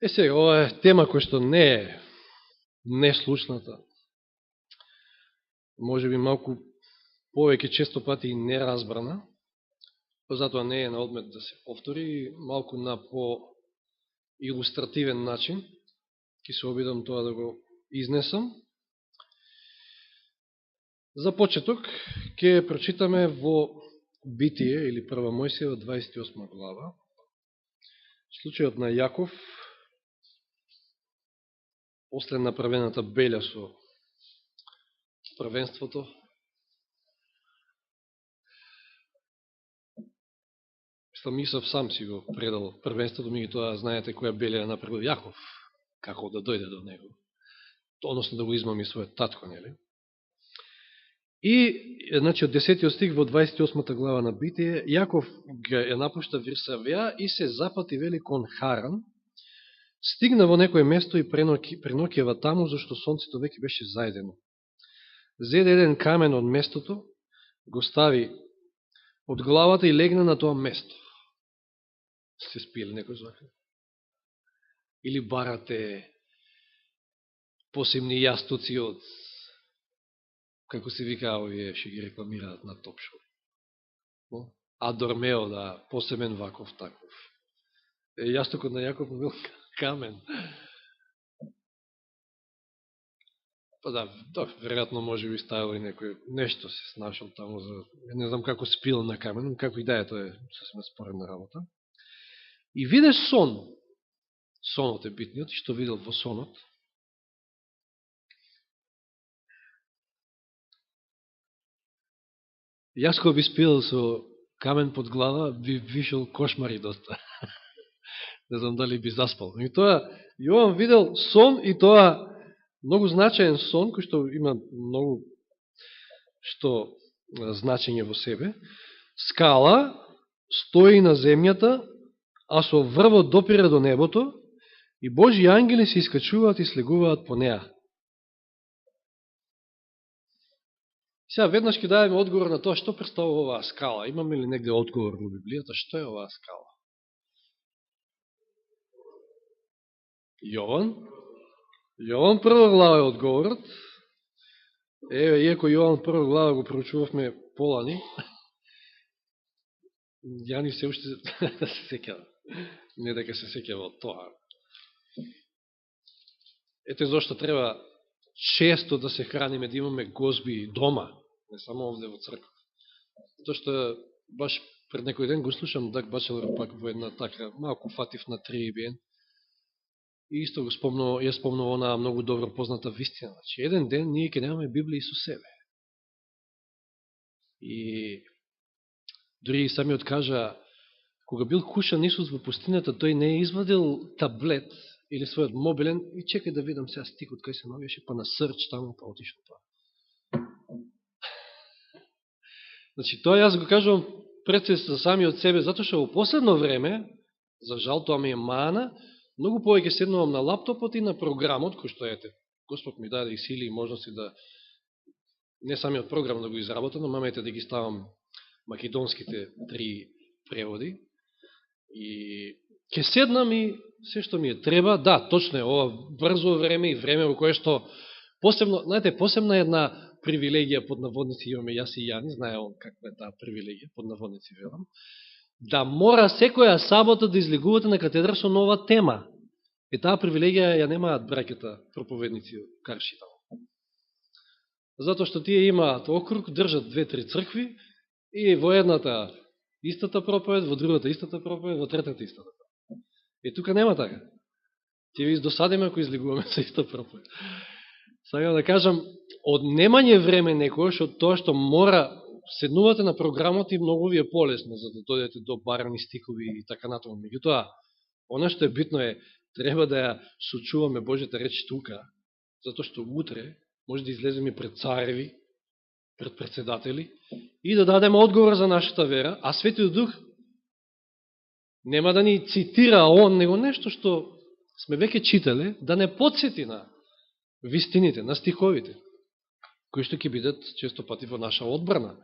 Сега, ова е тема која што не е неслушната. Може би малку повеќе често пати и неразбрана, затоа не е на одмет да се повтори, малку на по-илустративен начин. Ќе се обидам тоа да го изнесам. За почеток, ќе прочитаме во Битие, или Прва Мојсиева, 28 глава, случајот на Јаков, после направената белја со првенството. Исав сам си го предал првенството, меѓутоа знаете која белја направил Јаков, како да дојде до него, односно да го измами својот татко, нели? И, значи, од 10 стих во 28 глава на Битие, Јаков ја напушта Вирсавија и се запати, вели, кон Харан, стигна во некој место и преноќева таму, зашто сонцето веќе беше зајдено. Зеде еден камен од местото, го стави од главата и легна на тоа место. Сте спиели некој зока? Или барате посебни јастуци од, како се вика, овие ще ги рекламираат на Топшо. Адормео, да, посебен ваков таков. Јастукот на Јаков бил камен. Па да, веројатно може би ставил и некој, нешто се снашал таму, не знам како спил на камен, како и да е, тоа е сосема споредна работа. И виде сон. Сонот е битниот, и што видел во сонот? Јас кога би спил со камен под глава, би вишел кошмари доста. Не знам дали би заспал. И тоа, Јован видел сон, и тоа многу значаен сон, кој што има многу што значење во себе. Скала стои на земјата, а со врвот допира до небото, и Божи ангели се искачуваат и слегуваат по неа. Сега веднаш ќе дадеме одговор на тоа што представува оваа скала. Имаме ли негде одговор во Библијата што е оваа скала? Јован прва глава е одговорот. Иако Јован прва глава го проучувавме полани, Јани се уште да се сеќава. Не дека се сеќава од тоа. Ете зашто треба често да се храниме, да имаме гозби дома, не само овде во црква. Тоа што баш пред некој ден го слушам Даг Бачелор пак во една така малку фатив на 3BN. И исто го спомнува она многу добро позната вистина. Значи, еден ден ние ќе немаме Библија со себе. И дори и самиот кажа, кога бил кушан Исус во пустината, тој не е извадил таблет или својот мобилен и чекај да видам сега стикот кај се навеше, па на срч таму, па отишо тоа. Значи, тоа јас го кажувам пред се за самиот себе, затоа што во последно време, за жал тоа ми е мана, многу повеќе седнувам на лаптопот и на програмот, кој што ете, Господ ми даде и сили и можности да не самиот програм да го изработам, но мамете да ги ставам македонските 3 преводи. И ќе седнам и се што ми е треба, да, точно е, ова брзо време и време во кое што посебно, знаете, посебна една привилегија под наводници имаме јас и Јани, знае он каква е таа привилегија под наводници велам, да мора секоја сабота да излегувате на катедра со нова тема. И таа привилегија ја немаат браќата проповедници од Карши таму. Затоа што тие имаат округ, држат 2-3 цркви и во едната истата проповед, во другата истата проповед, во третата истата проповед. И тука нема така. Ти ви издосадиме ако излегуваме со иста проповед. Сакам да кажам, од немање време некојаш, од тоа што мора седнувате на програмот и многу ви е полесно за да дојдете до барани стикови и така натаму. Меѓутоа, она што е битно е, треба да ја сочуваме Божјата реч тука, затоа што утре може да излеземе пред цареви, пред председатели и да дадеме одговор за нашата вера, а Светиот Дух нема да ни цитира он, него нешто што сме веќе читале, да не подсети на вистините, на стиховите, кои што ќе бидат често пати во наша одбрана.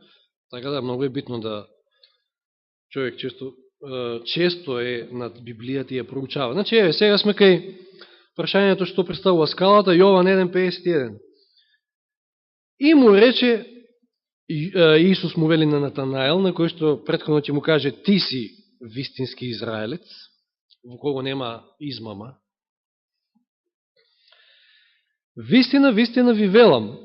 Така да многу е битно да човек често често е над Библијата и ја проучава. Значи, еве, сега сме кај прашањето што представува скалата, Јован 1.51. И му рече, Исус му вели на Натанаел, на кој што претходно ќе му каже, ти си вистински израелец, во кого нема измама. Вистина, вистина ви велам,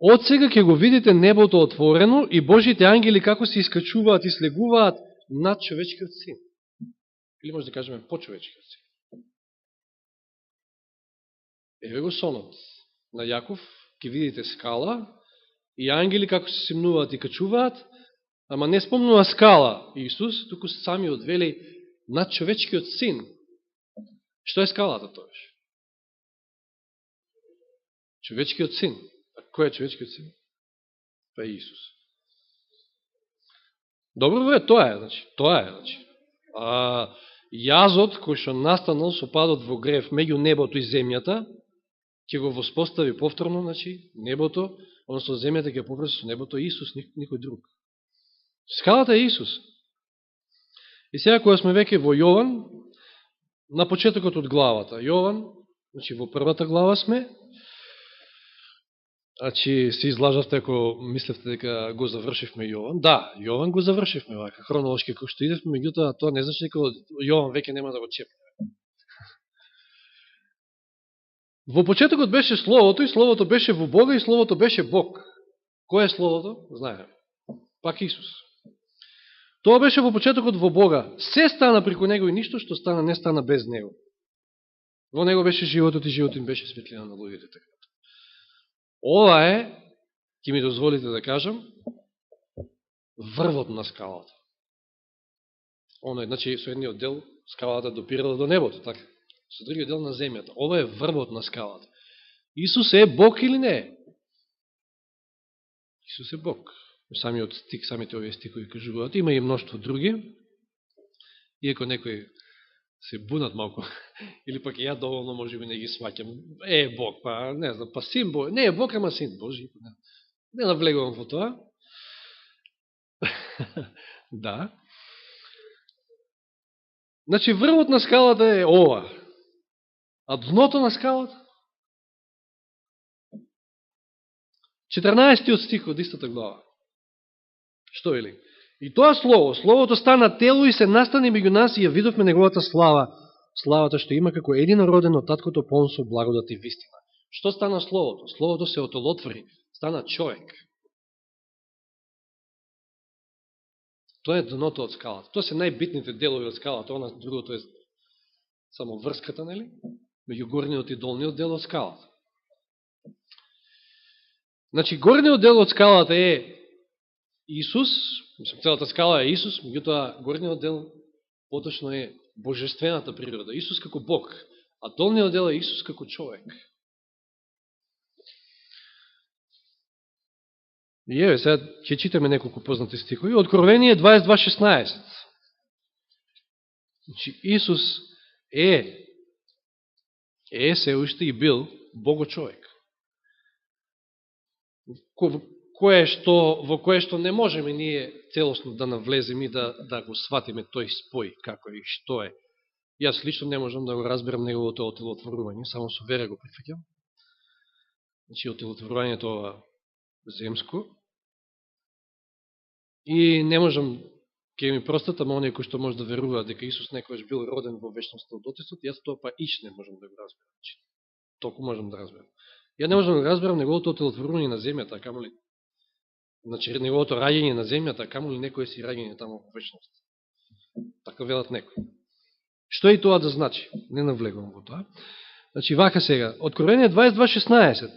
од сега ќе го видите небото отворено и Божите ангели како се искачуваат и слегуваат над човечкиот син. Или може да кажеме по човечкиот син. Еве го сонот на Јаков, ќе видите скала и ангели како се симнуваат и качуваат, ама не спомнува скала Исус, туку самиот вели над човечкиот син. Што е скалата тоа? Човечкиот син. А кој е човечкиот син? Па Исус. Добро е, тоа е, значи. Тоа е, значи. Јазот кој што настанал со падот во грев меѓу небото и земјата, ќе го воспостави повторно, значи, небото, односно земјата ќе поврзе со небото Исус, никој друг. Скалата е Исус. И сега кога сме веќе во Јован, на почетокот од главата, Јован, значи во првата глава сме, значи се излажавте ако мислевте дека го завршивме Јован. Да, Јован го завршивме, вака, хронолошки како што идевме, меѓутоа тоа не значи дека Јован веќе нема да го чепне. Во почетокот беше Словото и Словото беше во Бога и Словото беше Бог. Кој е Словото? Знаеме. Пак Исус. Тоа беше во почетокот во Бога. Се стана преку Него и ништо што стана не стана без Него. Во Него беше животот и животот им беше светлина на луѓето. Ова е, ќе ми дозволите да кажам, врвот на скалата. Оно е, значи, со едниот дел скалата допирала до небото, така. Со другиот дел на земјата. Ова е врвот на скалата. Исус е Бог или не е? Исус е Бог. Самиот стик, самите овие стикови кажуваат. Има и мноштво други. Иако некои се бунат малко, или пак ја доволно може би не ги сваќам. Е Бог, па не знам, па син Бог. Не е Бог, ама син Божи. Не навлегувам во тоа. Да. Значи, врвот на скалата е ова. А дното на скалата? 14 стих од истата глава. Што вели? И тоа Слово, Словото стана тело и се настани меѓу нас и ја видовме неговата слава, славата што има како единороден од таткото полн со благодат и вистина. Што стана Словото? Словото се отолотвори, стана човек. Тоа е дното од скалата. Тоа се најбитните делови од скалата, она другото е само врската, нели? Меѓу горниот и долниот дел од скалата. Значи, горниот дел од скалата е Исус, целата скала е Исус, меѓутоа горниот дел поточно е божествената природа, Исус како Бог, а долниот дел е Исус како човек. И еве, сега ќе читаме неколку познати стихови. Откровение 22.16. Значи, Исус се уште и бил Бого-човек. Во кое што не можеме ние целосно да навлеземе и да го сватиме тој спој, како и што е. Јас лично не можам да го разберам неговото отелотворување, само со вера го прифаќам. Значи, отелотворувањето ова земско. И не можам, ке ми простат, ама оние кои што може да веруваат дека Исус некојаш бил роден во вечноста од Отецот, јас тоа па ич не можам да го разберам. Толку можам да разберам. Ја не можам да разберам неговото отелотворување на земјата, камо ли, значи неговото раѓање на земјата, камо ли некој си раѓање тамо во вечност. Така велат некој. Што е и тоа да значи? Не навлегувам во тоа. Значи, вака сега, Откровение 22.16.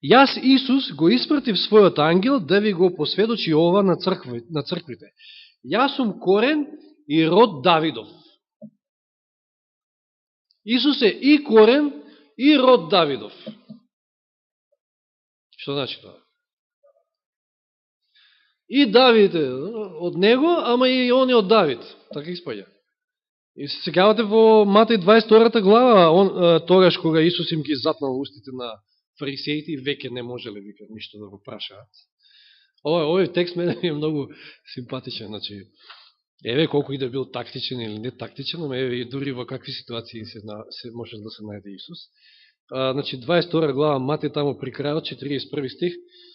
Јас, Исус, го испратив својот ангел да ви го посведочи ова на црквите. Јас сум корен и род Давидов. Исус е и корен и род Давидов. Што значи тоа? И Давид е од него, ама и он е од Давид. Така испаѓа. И се сегавате во Матеј 22 глава, тогаш кога Исус им ги затнал устите на фарисеите и веќе не можеле вика ништо да го прашаат. Овој текст мене ми е многу симпатичен, значи, еве колку и да бил тактичен или не тактичен, но еве и дури во какви ситуации се може да се најде Исус. Значи, 22 глава Матеј таму при крајот, 41 стих,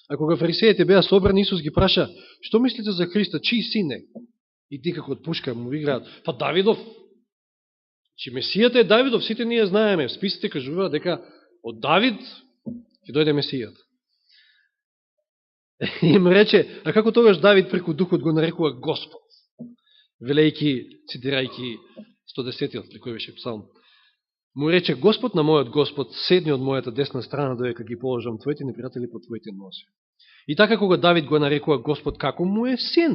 а кога фарисеите беа собрани, Исус ги праша, што мислите за Христа, чиј син е? И ти како од пушка му играат, па Давидов. Чи Месијата е Давидов, сите ние знаеме, списите кажуваат дека од Давид ќе дојде Месијата. И им рече, а како тогаш Давид преку Духот го нарекува Господ? Велејки, цитирајки 110-тиот, при кој беше псалм. Му рече, Господ на мојот Господ, седни од мојата десна страна, додека ги положам твоите непријатели под твоите носи. И така кога Давид го нарекува Господ, како му е син.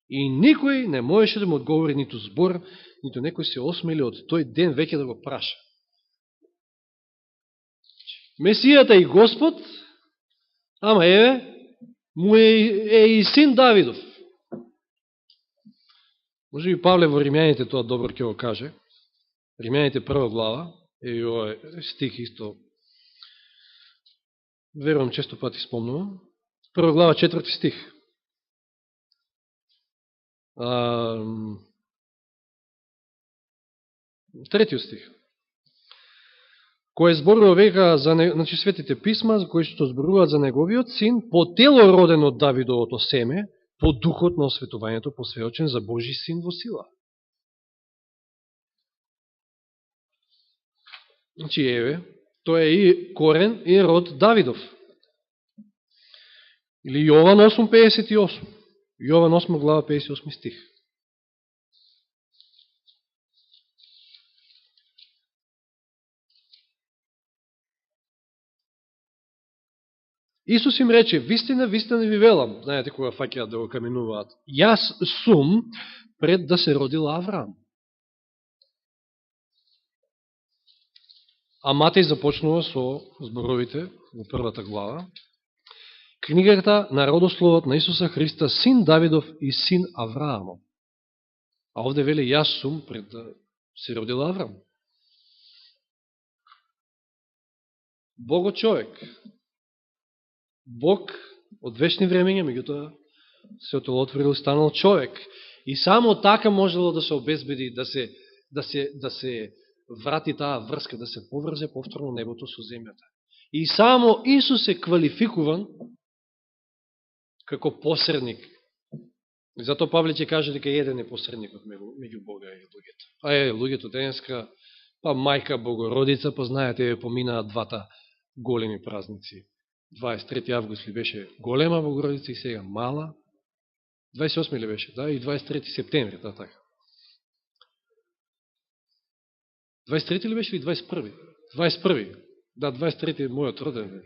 И никој не можеше да му одговори ниту збор, ниту некој се осмели од тој ден веќе да го праша. Месијата и Господ, ама еве, му е и син Давидов. Може би Павле во Римјаните тоа добро ќе го каже. Римјаните 1 глава, и овој стих исто, верувам често пати спомнувам. 1 глава 4 стих. Третиот стих. Кој зборува века за значи светите писма, за кои што зборуваат за неговиот син, по тело роден од Давидовото семе, по духот на осветувањето посведочен за Божи син во сила. Значи, еве, тој е и корен и род Давидов. Или Јован 8.58. Јован 8 глава 58 стих. Исус им рече, вистина ви велам, знаете кога фаќаат да го каменуваат, јас сум пред да се родил Авраам. А Матеј започнува со зборовите во 1 глава. Книгата на родословот на Исуса Христа, син Давидов и син Авраамов. А овде вели, јас сум пред да се родил Авраам. Бого човек. Бог од вечни времења, меѓутоа се отворил, станал човек. И само така можело да се обезбеди, да се врати таа врска, да се поврзе повторно небото со земјата. И само Исус е квалификуван како посредник. И затоа Павле ќе каже дека еден е посредникот меѓу Бога и луѓето. А луѓето денеска, па мајка Богородица, па знаете, поминаат двата големи празници. 23 август ли беше голема Богородица и сега мала. 28 ли беше, да, и 23 септември, да, така. 23 ли беше или 21? 21. Да, 23 е мојот роден ден.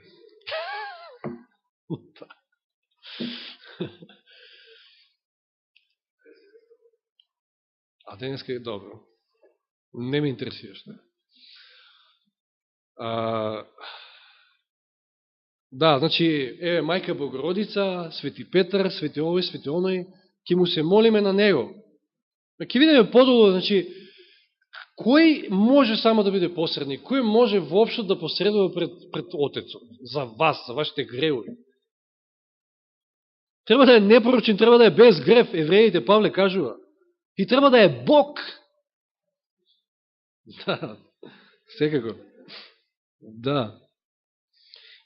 А денеска е добро. Не ме интересираш, да. Да, значи, еве, мајка Богородица, Свети Петар, Свети овој, Свети оној, ќе му се молиме на него. Ќе видиме подолу, значи, кој може само да биде посредник, кој може воопшто да посредува пред Отецот, за вас, за вашите гревови. Треба да е непорочен, треба да е без грев, евреите, Павле кажува. И треба да е Бог. Да, секако. Да.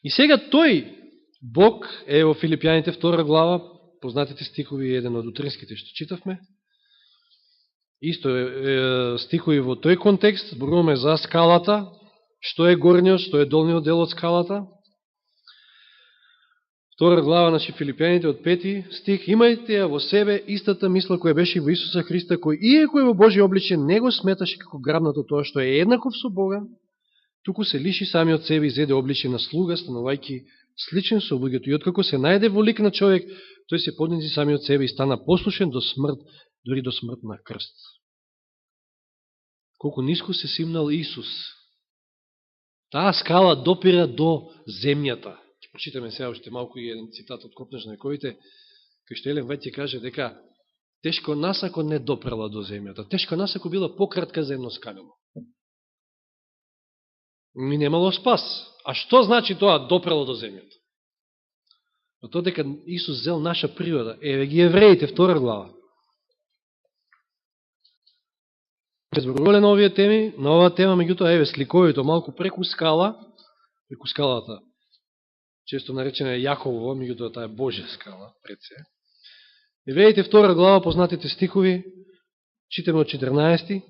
И сега тој Бог е во Филипјаните 2 глава, познатите стихови, еден од утринските што читавме. Исто стихови во тој контекст, зборуваме за скалата, што е горниот, што е долниот дел од скалата. 2 глава, значи Филипјаните од 5 стих, имајте ја во себе истата мисла која беше во Исуса Христа, кој иако е во Божи обличе, не го сметаше како грабнато тоа што е еднаков со Бога, туку се лиши сами од себе и зеде обличе на слуга, станувајќи сличен со луѓето. И откако се најде во лик на човек, тој се поднизи сами од себе и стана послушен до смрт, дори до смрт на крст. Колку ниско се симнал Исус. Таа скала допира до земјата. Ќе прочитаме сега уште малку и еден цитат од Копнеж на вековите, кај што Елен Вајд ќе каже дека тешко нас ако не допрела до земјата, тешко нас ако била пократка за едно скалено. Ми немало спас. А што значи тоа допрело до земјата? Но тоа дека Исус зел наша природа. Еве ги Евреите, 2 глава. Зборувале на овие теми, на оваа тема, меѓутоа, еве, сликовито, малку преку скалата, често наречена Јаковова, меѓутоа таа е Божја скала, пред се. Евреите 2 глава, познатите стихови, читаме од 14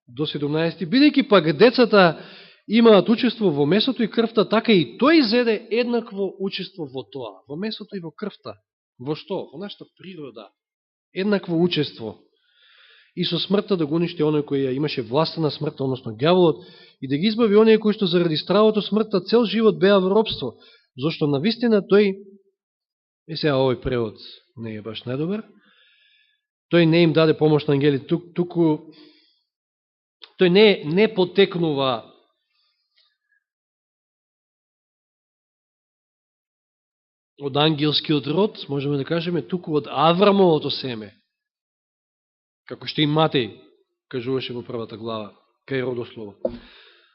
до 17. Бидејќи пак децата имаат учество во месото и крвта, така и тој зеде еднакво учество во тоа. Во месото и во крвта. Во што? Во нашата природа. Еднакво учество. И со смртта да го уништи оној кој ја имаше власта на смртта, односно ѓаволот, и да ги избави оние кои што заради стравото смртта цел живот беа во робство. Зошто навистина тој, и сега овој превод не е баш најдобар, тој не им даде помош на ангели, туку тој не потекнува од ангелскиот род, можеме да кажеме, туку од Аврамовото семе. Како што и Матеј кажуваше во 1 глава, кај родослово.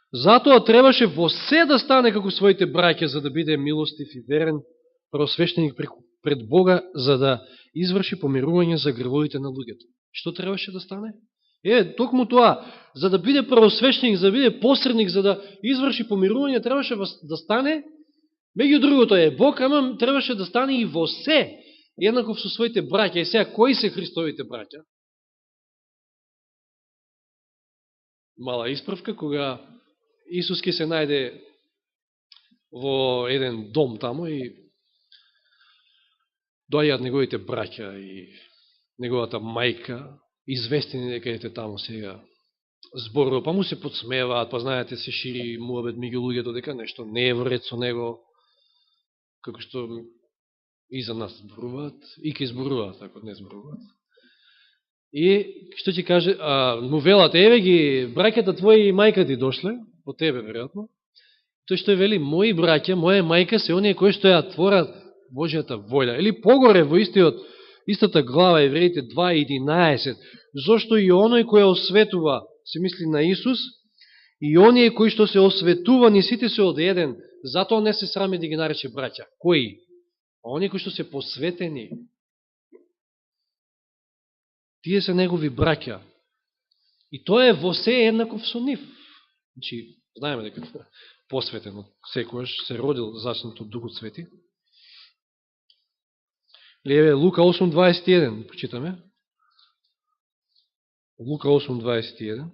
Затоа требаше во се да стане како своите браќа, за да биде милостив и верен првосвещеник пред Бога, за да изврши помирување за гревовите на луѓето. Што требаше да стане? Токму тоа, за да биде првосвещеник, за да биде посредник, за да изврши помирување, требаше да стане, меѓу другото е Бог, ама требаше да стане и во се, еднаков со своите браќа. И сега, кои се Христовите браќа? Мала исправка, кога Исус ке се најде во еден дом тамо и доаѓаат неговите браќа и неговата мајка, известени дека ете тамо сега зборува, па му се подсмеваат, па знаете, се шири муабет меѓу луѓето дека нешто не е во ред со него, како што и за нас зборуваат, и ке зборуваат, ако не зборуваат. И што ќе каже, му велат, еве ги, браќата твои и мајка ти дошле, по тебе, веројатно. Тој што вели, мои браќа, моја мајка се оние кои што ја творат Божјата волја. Или погоре во истата глава, Евреите 2.11, зашто и оној кој осветува, се мисли на Исус, и оние кои што се осветувани, сите се од еден, затоа не се срами да ги нарече браќа. Кои? Оние кои што се посветени. Тие се негови браќа. И тоа е во се еднаков со нив. Значи, знаеме дека посветено секојаш се родил зачнат од Духот Свети. Леве Лука 8.21, прочитаме. Лука 8.21.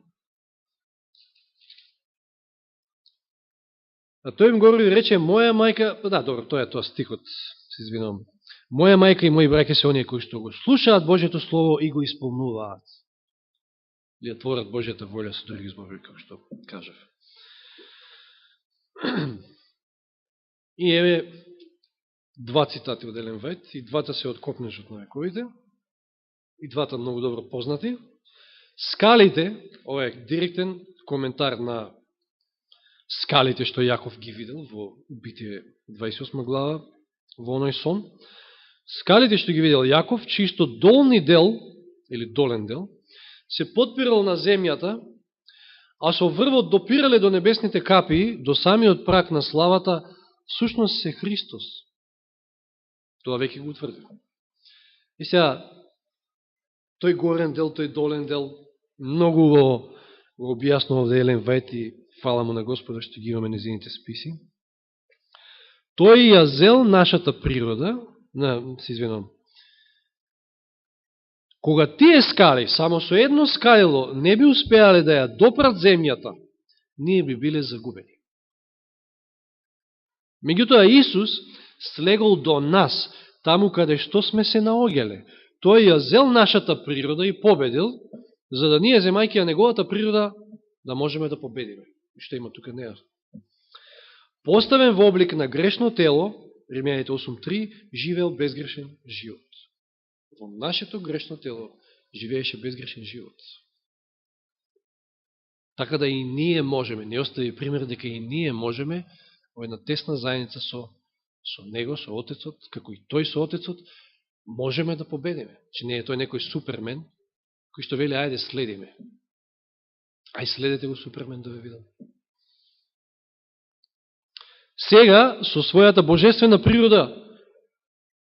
А тој им говори и рече, моја мајка, да, добро, тоа е тоа стихот, се извинувам. Моја мајка и мои браќа се оние кои што го слушаат Божјето Слово и го исполнуваат. Или творат Божјата волја со други зборови, како што кажав. И еве два цитати од Елен Вајт, и двата се од Копнежот на вековите, и двата многу добро познати. Скалите, ова е директен коментар на скалите што Јаков ги видел во Битие 28 глава, во оној сон. Скалите што ги видел Јаков, чисто долни дел, или долен дел, се подпирал на земјата, а со врвот допирале до небесните капии, до самиот прак на славата, всушност се Христос. Тоа веќе го утврдил. И сега, тој горен дел, тој долен дел, многу го објаснува овде Елен Вајт и фала му на Господа што ги имаме незините списи. Тој ја зел нашата природа, се извинувам, кога тие скали, само со едно скалило, не би успеале да ја допрат земјата, ние би биле загубени. Меѓутоа Исус слегол до нас, таму каде што сме се наоѓале. Тој ја зел нашата природа и победил, за да ние, земајќи ја неговата природа, да можеме да победиме. И што има тука неја? Поставен во облик на грешно тело, Римјаните 8.3, живеел безгрешен живот. Во нашето грешно тело живееше безгрешен живот. Така да и ние можеме, не остави пример дека и ние можеме во една тесна заедница со Него, со Отецот, како и тој со Отецот, можеме да победиме. Че не е тој некој супермен, кој што вели, ајде следиме. Ај следете го супермен да ве видам. Сега, со својата божествена природа,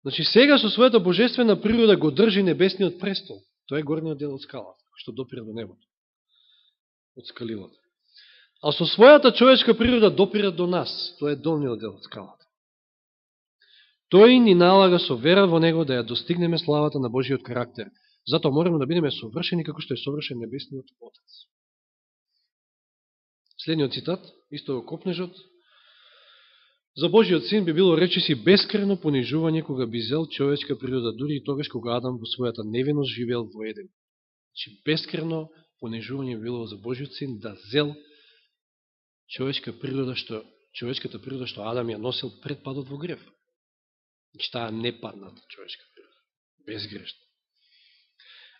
Значи сега со својата божествена природа го држи небесниот престол. Тоа е горниот дел од скалата, што допира до небото. Од скалилата. А со својата човечка природа допира до нас. Тоа е долниот дел од скалата. Тој ни налага со вера во него да ја достигнеме славата на Божиот карактер. Затоа мораме да бидеме совршени како што е совршен небесниот Отец. Следниот цитат, исто во Копнежот. За Божиот син би било речиси бескрено понижување кога би зел човечка природа, дури и тогаш кога Адам во својата невиност живеел во Еден. Значи бескрено понижување би било за Божиот син да зел човечката природа што Адам ја носил пред падот во грев. Значи таа непадната човечка природа, безгрешна.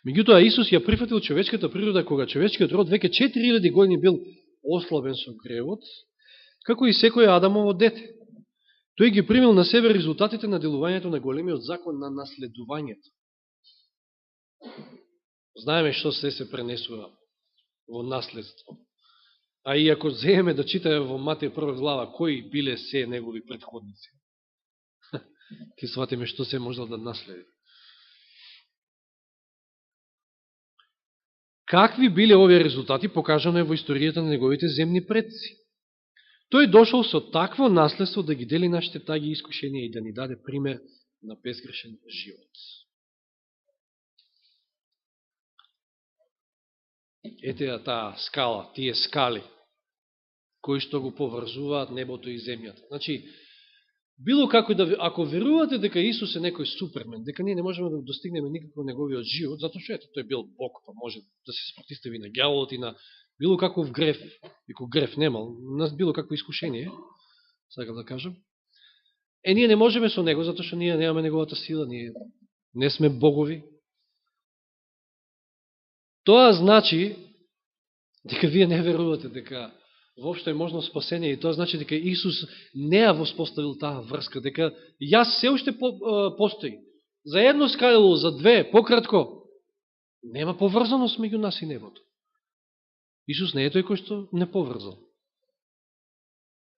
Меѓутоа Исус ја прифатил човечката природа кога човечкиот род веќе 4000 години бил ослабен со гревот, како и секој Адамово дете. Тој ги примил на себе резултатите на делувањето на големиот закон на наследувањето. Знаеме што се пренесува во наследство. А и ако земеме да читаме во Матеј 1 глава, кои биле се негови предходници, ќе сватиме што се можел да наследи. Какви биле овие резултати, покажано е во историјата на неговите земни предци. Тој дошол со такво наследство да ги дели нашите таги и искушенија и да ни даде пример на безгрешен живот. Ете ја таа скала, тие скали, кои што го поврзуваат небото и земјата. Значи, било како да, ако верувате дека Исус е некој супермен, дека ние не можеме да достигнеме никако неговиот живот, затоа што ето тој бил Бог, па може да се спротистави на ѓаволот и на било каков греф, ико греф немал, нас било какво искушение, сакам да кажам. Ние не можеме со него, затоа што ние немаме неговата сила, ние не сме богови. Тоа значи дека вие не верувате дека воопшто е можно спасение, и тоа значи дека Исус не ја воспоставил таа врска, дека јас се уште постои. За едно скалило, за две, пократко, нема поврзаност меѓу нас и небото. Исус не е тој кој што не поврзал.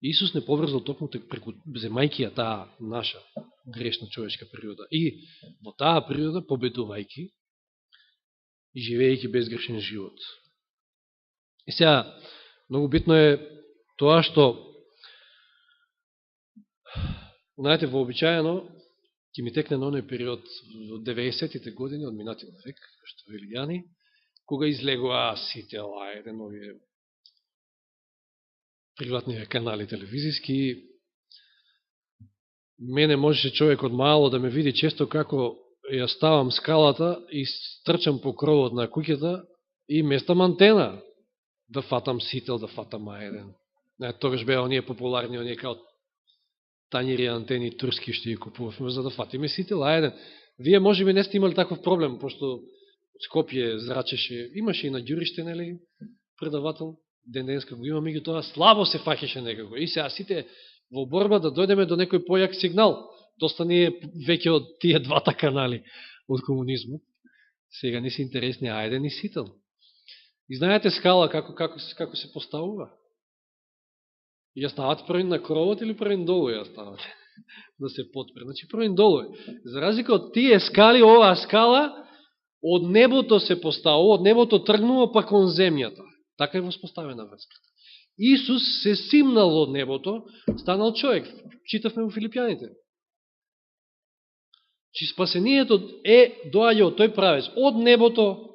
Исус не поврзал токму преку земајки ја таа наша грешна човечка природа. И во таа природа, победувајки и живејќи безгрешен живот. И сега, многу битно е тоа што, знаете, вообичаено, ќе ми текне на оној период во 90-тите години од минатиот век, што вели Јани, кога излегува сите еден овие приватни канали телевизиски, мене можеше човек од мало да ме види често како ја ставам скалата и трчам по кровот на куќата и местам антена, да фатам сител, да фатам А1. Тогаш беа оние популарни, оние као тањери антени турски што ги купувавме, за да фатиме сител А1. Вие може би не сте имали таков проблем, пошто Скопје зрачеше, имаше и на ѓуриште, нели, предавател, ден-денска го има, меѓутоа слабо се фаќаше некако. И сега сите во борба да дојдеме до некој појак сигнал, доста ни е веќе од тие двата канали од комунизмот. Сега не се интересни А1 и сител. И знаете скала како се поставува? Ја стават првин на кровот или првин долу ја стават? Да се потпре. Значи првин долу. За разлика од тие скали, оваа скала од небото се поставува, од небото тргнува па кон земјата. Така е воспоставена врската. Исус се симнал од небото, станал човек. Читавме во Филипјаните. Чи спасението доаѓа од тој правец, од небото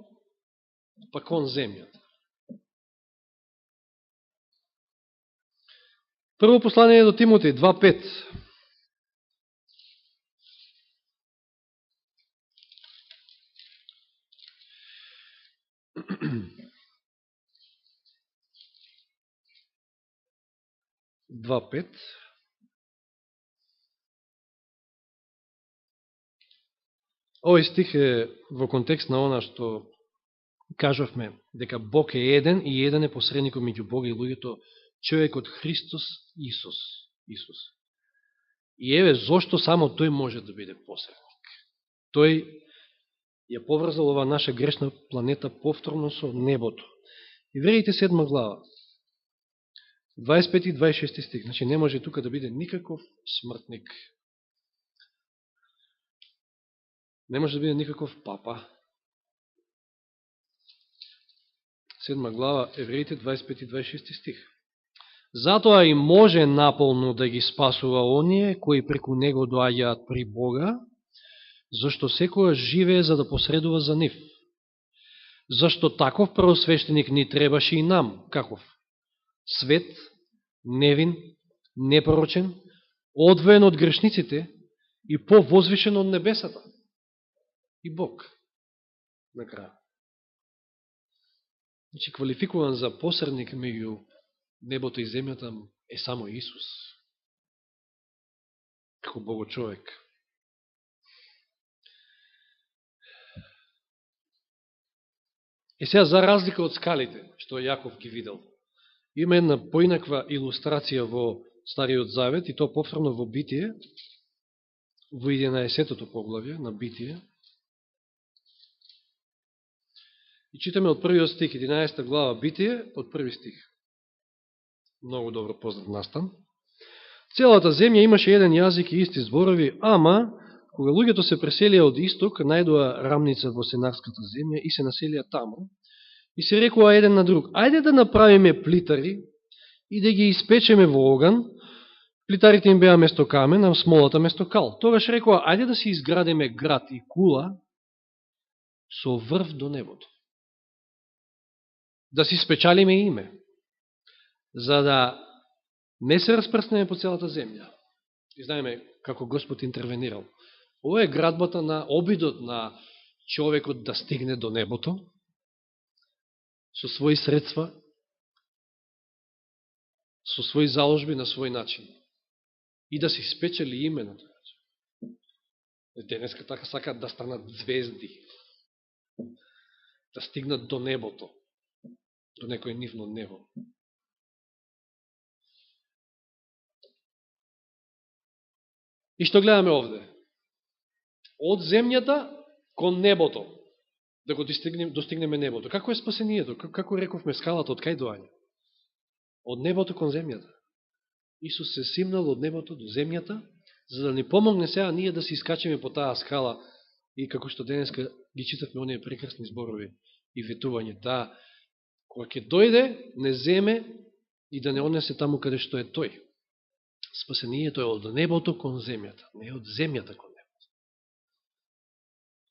па кон земјата. Прво послание до Тимотеј 2.5. Овој стих е во контекст на она што кажавме, дека Бог е еден и еден е посредникот меѓу Бога и луѓето, човекот Христос Исус. И еве зошто само тој може да биде посредник. Тој ја поврзал ова наша грешна планета повторно со небото. И верите 7 глава, 25 и 26 стих, значи не може тука да биде никаков смртник. Не може да биде никаков папа. 7 глава, Евреите, 25 и 26 стих. Затоа и може наполно да ги спасува оние кои преку него доаѓаат при Бога, зашто секојаш живее за да посредува за нив. Зашто таков првосвещеник ни требаше и нам. Каков? Свет, невин, непорочен, одвоен од грешниците и повозвишен од небесата. И Бог. На крај. Значи, квалификуван за посредник меѓу небото и земјата е само Исус. Како Богочовек. И сега, за разлика од скалите, што Јаков ги видел, има една поинаква илустрација во Стариот Завет, и то повторно во Битие, во 11-тото поглавје на Битие. И читаме од првиот стих, 11 глава Битие, од први стих. Многу добро познат настан. Целата земја имаше еден јазик и исти зборови, ама, кога луѓето се преселија од исток, најдоа рамница во Сенарската земја и се населија таму, и се рекува еден на друг, ајде да направиме плитари и да ги испечеме во оган. Плитарите им беа место камен, а смолата место кал. Тогаш рекува, ајде да си изградиме град и кула со врв до небото. Да си спечалиме име, за да не се распрснеме по целата земја. И знаеме како Господ интервенирал. Ова е градбата на обидот на човекот да стигне до небото со своји средства, со своји заложби на свој начин. И да си спечели име на тој начин. Денеска така сакат да станат звезди, да стигнат до небото, до некој нивно небо. И што гледаме овде? Од земјата кон небото, да го достигнеме небото. Како е спасението? Како рековме, скалата од кај доаѓа? Од небото кон земјата. Исус се симнал од небото до земјата, за да ни помогне сега ние да се искачиме по таа скала и како што денеска ги читавме оние прекрасни зборови и ветување. Да, кога ќе дојде, не земе и да не однесе таму каде што е тој. Спасението е од небото кон земјата, не од земјата кон небото.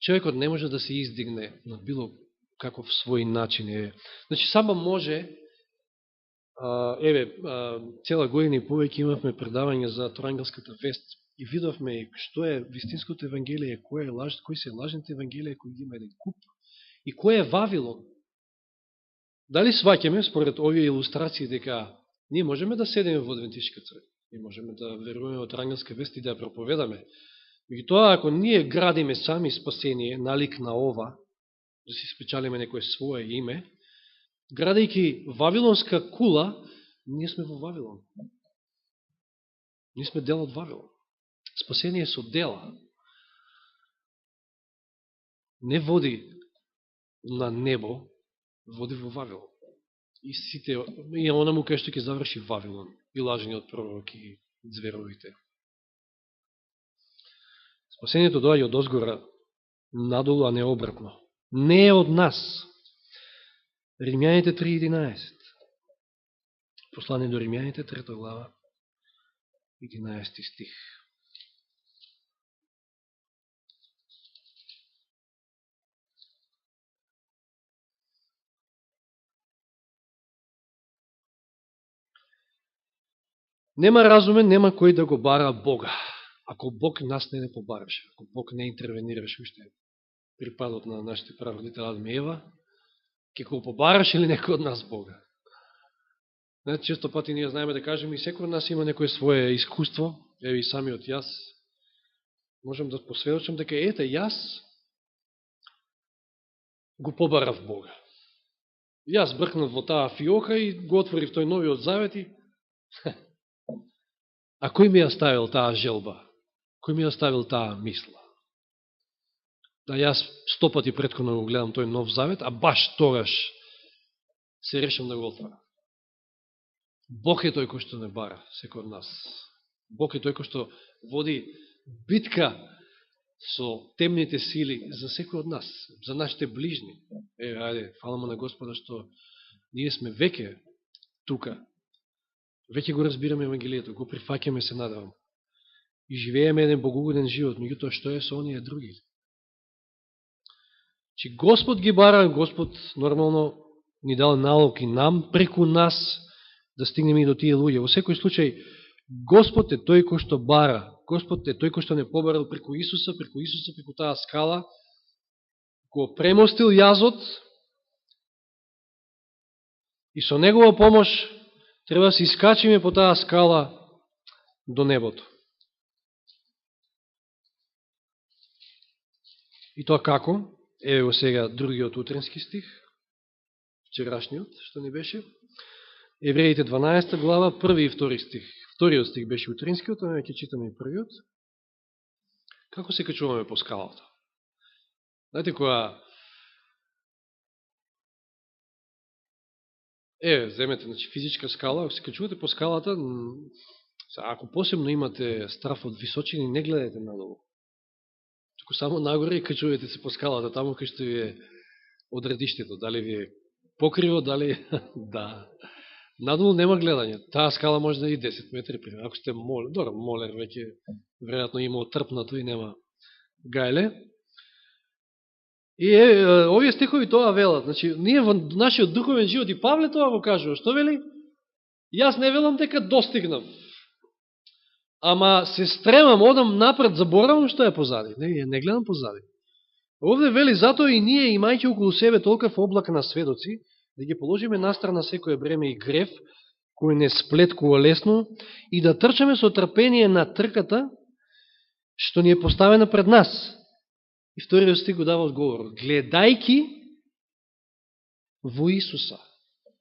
Човекот не може да се издигне на било каков свој начин. Значи, само може, цела година и повеќе имавме предавање за Торангелската вест и видовме што е вистинското евангелие, кои се лажните евангелија, кои има еден куп, и кој е Вавилон. Дали сваќаме, според овие илустрации, дека ние можеме да седеме во Адвентишка црква, ние можеме да веруваме во Торангелска вест и да ја проповедаме. Меѓутоа, ако ние градиме сами спасение, налик на ова, да си спечалиме некој свое име, градејќи Вавилонска кула, ние сме во Вавилон. Ние сме дел од Вавилон. Спасение со дела не води на небо, води во Вавилон. И онаму кај што ќе заврши Вавилон, и лажениот пророк, и зверовите. Спасението доаѓа од озгора надолу, а не обратно. Не е од нас. Римјаните 3.11. Послание до Римјаните, 3 глава, 11 стих. Нема разумен, нема кој да го бара Бога. Ако Бог нас не побараше, ако Бог не интервенираше уште при падот на нашите прародители Адам и Ева, ќе го побараше ли некој од нас Бога? Често пати ние знаеме да кажеме и секој од нас има некој свое искуство, и самиот јас, можем да посведочам дека јас го побарав Бога. Јас бркнав во таа фиока и го отворив тој новиот завет и а кој ми ја ставил таа желба? Кој ми ја ставил таа мисла? Да јас 100 пати претходно го гледам тој нов завет, а баш тогаш се решам да го отворам. Бог е тој кој што не бара, секој од нас. Бог е тој кој што води битка со темните сили за секој од нас, за нашите ближни. Ајде, фала му на Господа што ние сме веќе тука. Веќе го разбираме Евангелието, го прифаќаме, се надавам. И живееме еден богоугоден живот, меѓутоа што е со оние други? Че Господ ги бара, Господ нормално ни дал налог и нам, преку нас, да стигнеме и до тие луѓе. Во секој случај, Господ е тој кој што бара, Господ е тој кој што не побарал преку Исуса, преку таа скала, го премостил јазот и со Негова помош треба да се искачиме по таа скала до небото. И тоа како? Еве го сега другиот утренски стих, вчерашниот, што ни беше. Евреите 12 глава, 1 и 2 стих. Вториот стих беше утренскиот, а ќе читаме и првиот. Како се качуваме по скалата? Знаете, која... земете, значи, физичка скала, ако се качувате по скалата, ако посебно имате страф од височини, не гледате надолу. Туку само нагоре и качувате се по скалата, таму кај што ви е одредиштето, дали ви е покриво, дали... да. Надолу нема гледање. Таа скала може да е 10 метри, пример. Ако сте молер, добро, молер веќе веројатно има отрпнато и нема гајле. И овие стихови тоа велат. Значи, ние во нашиот духовен живот, и Павле тоа го кажува. Што вели? Јас не велам дека достигнав. Ама се стремам, одам напред, заборавам што е позади. Не гледам позади. Овде вели, затоа и ние, имајќи околу себе толкав облак на сведоци, да ги положиме настрана секој бреме и грев, кој не сплеткува лесно, и да трчаме со трпение на трката, што ни е поставена пред нас. И вториот стих го дава одговор. Гледајки во Исуса,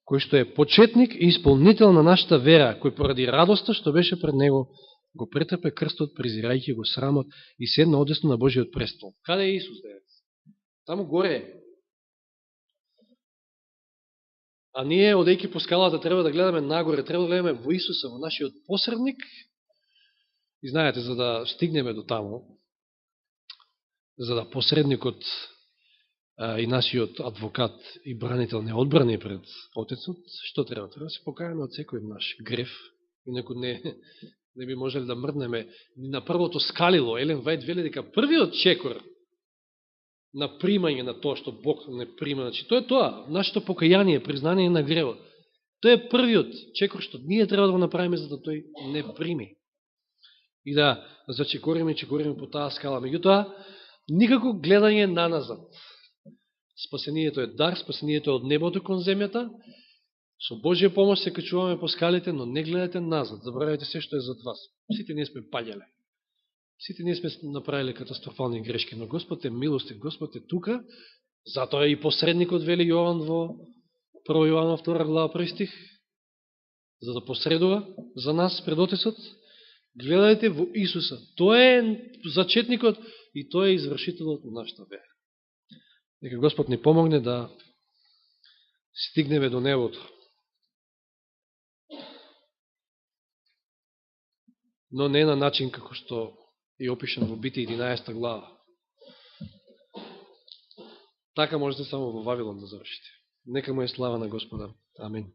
кој што е почетник и исполнител на нашата вера, кој поради радоста што беше пред Него, го претрпе крстот, презирајќи го срамот и седна одесно на Божиот престол. Каде е Исус да е? Таму горе е. А ние, одејќи по скалата, треба да гледаме нагоре, треба да гледаме во Исуса, во нашиот посредник. И знаете, за да стигнеме до таму, за да посредникот и нашиот адвокат и бранител не одбрани пред Отецот, што треба? Треба да се покајаме од секој наш греф, инако не би можели да мрднеме ни на првото скалило. Елен Вајд вели дека првиот чекор на примање на тоа што Бог не прима, значи тоа е тоа, нашето покаяние, признание на гревот. Тоа е првиот чекор што ние треба да го направиме за да тој не прими. И да зачекориме по таа скала. Меѓутоа, никако гледање на назад. Спасението е дар, спасението е од небото кон земјата. Со Божија помош се качуваме по скалите, но не гледате назад. Забравяйте се што е зад вас. Сите ние сме паѓале. Сите ние сме направиле катастрофални грешки, но Господ е милостив, Господ е тука. Затоа и посредникот вели Јован во 1 Јована 2 глава 1 стих, за да посредува за нас пред Отецот. Гледајте во Исуса. Тој е зачетникот и тој е извршителот на нашата вера. Нека Господ ни помогне да стигнеме до небото. Но не на начин како што е опишан во Битие 11 глава. Така можете само во Вавилон да завршите. Нека му е слава на Господа. Амин.